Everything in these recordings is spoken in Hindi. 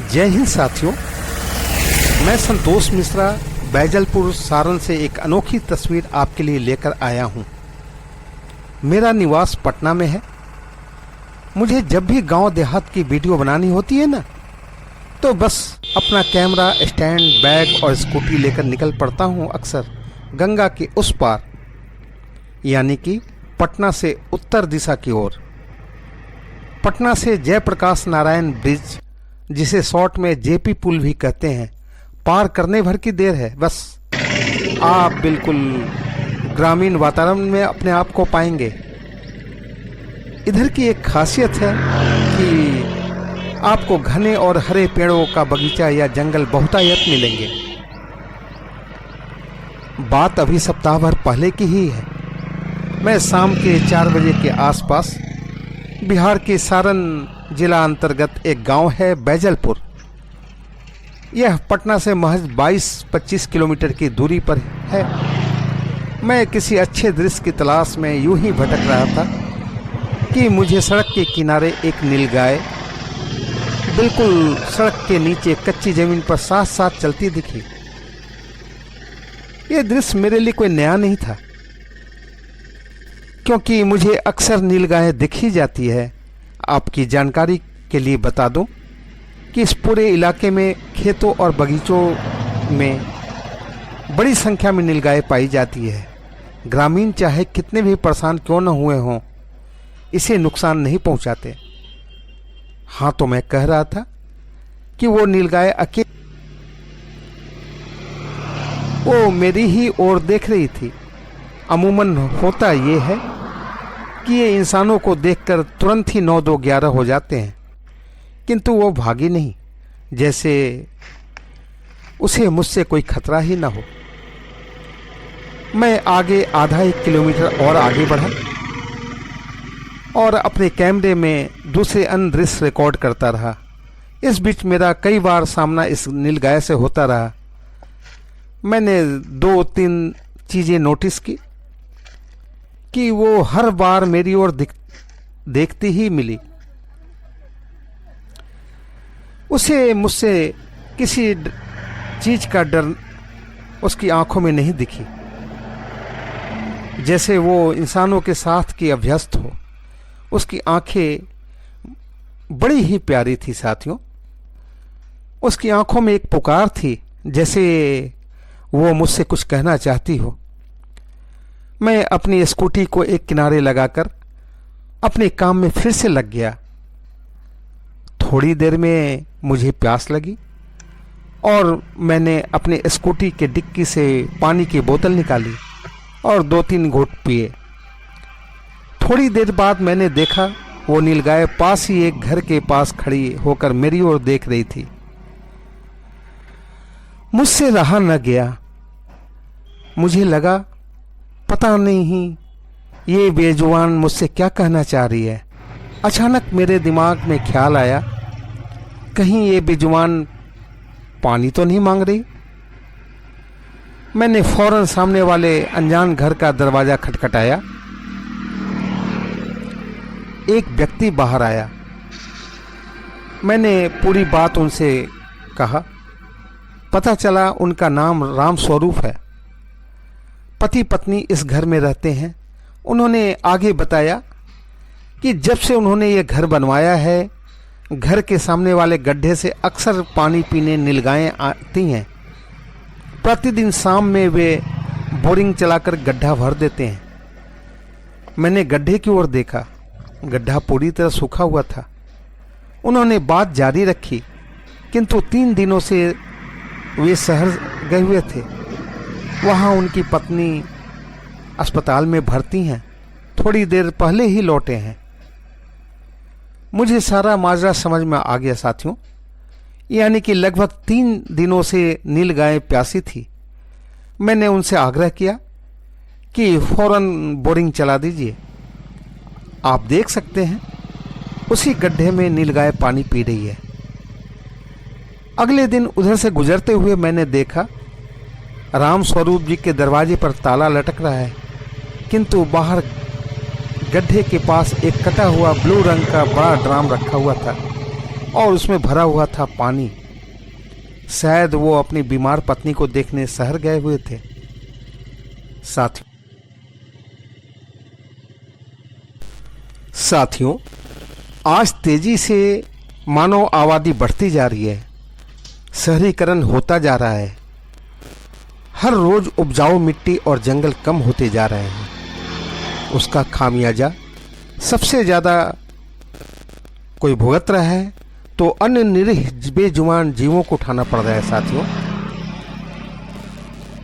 जय हिंद साथियों, मैं संतोष मिश्रा बैजलपुर सारण से एक अनोखी तस्वीर आपके लिए लेकर आया हूं। मेरा निवास पटना में है। मुझे जब भी गांव देहात की वीडियो बनानी होती है ना, तो बस अपना कैमरा स्टैंड, बैग और स्कूटी लेकर निकल पड़ता हूं अक्सर गंगा के उस पार, यानी कि पटना से उत्तर दिशा की ओर। पटना से जयप्रकाश नारायण ब्रिज, जिसे शॉर्ट में जेपी पुल भी कहते हैं, पार करने भर की देर है। बस आप बिल्कुल ग्रामीण वातावरण में अपने आप को पाएंगे। इधर की एक खासियत है कि आपको घने और हरे पेड़ों का बगीचा या जंगल बहुतायत मिलेंगे। बात अभी सप्ताह भर पहले की ही है। मैं शाम के 4 बजे के आसपास बिहार के सारण जिला अंतर्गत एक गांव है बैजलपुर। यह पटना से महज 22-25 किलोमीटर की दूरी पर है। मैं किसी अच्छे दृश्य की तलाश में यूं ही भटक रहा था कि मुझे सड़क के किनारे एक नीलगाय बिल्कुल सड़क के नीचे कच्ची जमीन पर साथ साथ चलती दिखी। यह दृश्य मेरे लिए कोई नया नहीं था, क्योंकि मुझे अक्सर नीलगाय दिख ही जाती है। आपकी जानकारी के लिए बता दूं कि इस पूरे इलाके में खेतों और बगीचों में बड़ी संख्या में नीलगाय पाई जाती है। ग्रामीण चाहे कितने भी परेशान क्यों न हुए हों, इसे नुकसान नहीं पहुंचाते। हाँ, तो मैं कह रहा था कि वो नीलगाय वो मेरी ही ओर देख रही थी। अमूमन होता ये है कि ये इंसानों को देखकर तुरंत ही 9-2-11 हो जाते हैं, किंतु वो भागी नहीं, जैसे उसे मुझसे कोई खतरा ही ना हो। मैं आगे आधा 1 किलोमीटर और आगे बढ़ा और अपने कैमरे में दूसरे अन्य दृश्य रिकॉर्ड करता रहा। इस बीच मेरा कई बार सामना इस नीलगाय से होता रहा। मैंने 2-3 चीज़ें नोटिस की कि वो हर बार मेरी ओर देखती ही मिली। उसे मुझसे किसी चीज का डर उसकी आंखों में नहीं दिखी, जैसे वो इंसानों के साथ की अभ्यस्त हो। उसकी आंखें बड़ी ही प्यारी थी साथियों। उसकी आंखों में एक पुकार थी, जैसे वो मुझसे कुछ कहना चाहती हो। मैं अपनी स्कूटी को एक किनारे लगाकर अपने काम में फिर से लग गया। थोड़ी देर में मुझे प्यास लगी और मैंने अपने स्कूटी के डिक्की से पानी की बोतल निकाली और 2-3 घूंट पिए। थोड़ी देर बाद मैंने देखा वो नीलगाय पास ही एक घर के पास खड़ी होकर मेरी ओर देख रही थी। मुझसे रहा न गया। मुझे लगा पता नहीं ये बेजुबान मुझसे क्या कहना चाह रही है। अचानक मेरे दिमाग में ख्याल आया, कहीं ये बेजुबान पानी तो नहीं मांग रही। मैंने फौरन सामने वाले अनजान घर का दरवाजा खटखटाया। एक व्यक्ति बाहर आया। मैंने पूरी बात उनसे कहा। पता चला उनका नाम राम स्वरूप है। पति पत्नी इस घर में रहते हैं। उन्होंने आगे बताया कि जब से उन्होंने ये घर बनवाया है, घर के सामने वाले गड्ढे से अक्सर पानी पीने नीलगायें आती हैं। प्रतिदिन शाम में वे बोरिंग चलाकर गड्ढा भर देते हैं। मैंने गड्ढे की ओर देखा। गड्ढा पूरी तरह सूखा हुआ था। उन्होंने बात जारी रखी, किंतु 3 दिनों से वे शहर गए हुए थे। वहाँ उनकी पत्नी अस्पताल में भर्ती हैं। थोड़ी देर पहले ही लौटे हैं। मुझे सारा माजरा समझ में आ गया साथियों। यानी कि लगभग 3 दिनों से नीलगाय प्यासी थी। मैंने उनसे आग्रह किया कि फौरन बोरिंग चला दीजिए। आप देख सकते हैं उसी गड्ढे में नीलगाय पानी पी रही है। अगले दिन उधर से गुजरते हुए मैंने देखा राम स्वरूप जी के दरवाजे पर ताला लटक रहा है, किंतु बाहर गड्ढे के पास एक कटा हुआ ब्लू रंग का बड़ा ड्राम रखा हुआ था। और उसमें भरा हुआ था पानी। शायद वो अपनी बीमार पत्नी को देखने शहर गए हुए थे। साथियों, आज तेजी से मानव आबादी बढ़ती जा रही है, शहरीकरण होता जा रहा है। हर रोज उपजाऊ मिट्टी और जंगल कम होते जा रहे हैं। उसका खामियाजा सबसे ज़्यादा कोई भुगत रहा है तो अन्य निरीह बेजुबान जीवों को उठाना पड़ रहा है। साथियों,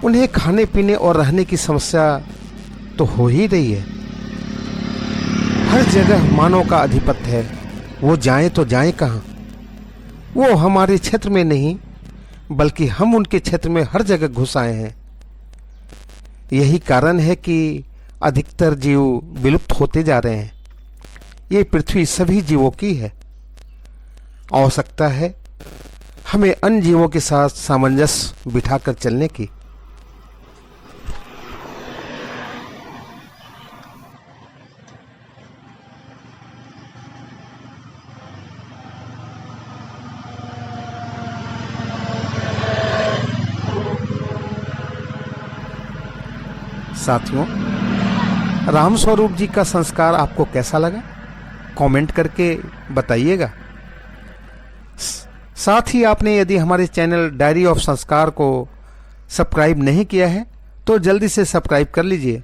उन्हें खाने पीने और रहने की समस्या तो हो ही रही है। हर जगह मानव का आधिपत्य है, वो जाएं तो जाएं कहाँ। वो हमारे क्षेत्र में नहीं बल्कि हम उनके क्षेत्र में हर जगह घुस आए हैं। यही कारण है कि अधिकतर जीव विलुप्त होते जा रहे हैं। ये पृथ्वी सभी जीवों की है। आवश्यकता है हमें अन्य जीवों के साथ सामंजस्य बिठाकर चलने की। साथियों, रामस्वरूप जी का संस्कार आपको कैसा लगा? कमेंट करके बताइएगा। साथ ही आपने यदि हमारे चैनल डायरी ऑफ संस्कार को सब्सक्राइब नहीं किया है तो जल्दी से सब्सक्राइब कर लीजिए,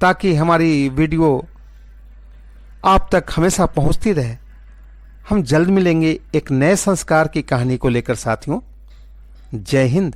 ताकि हमारी वीडियो आप तक हमेशा पहुंचती रहे। हम जल्द मिलेंगे एक नए संस्कार की कहानी को लेकर। साथियों, जय हिंद।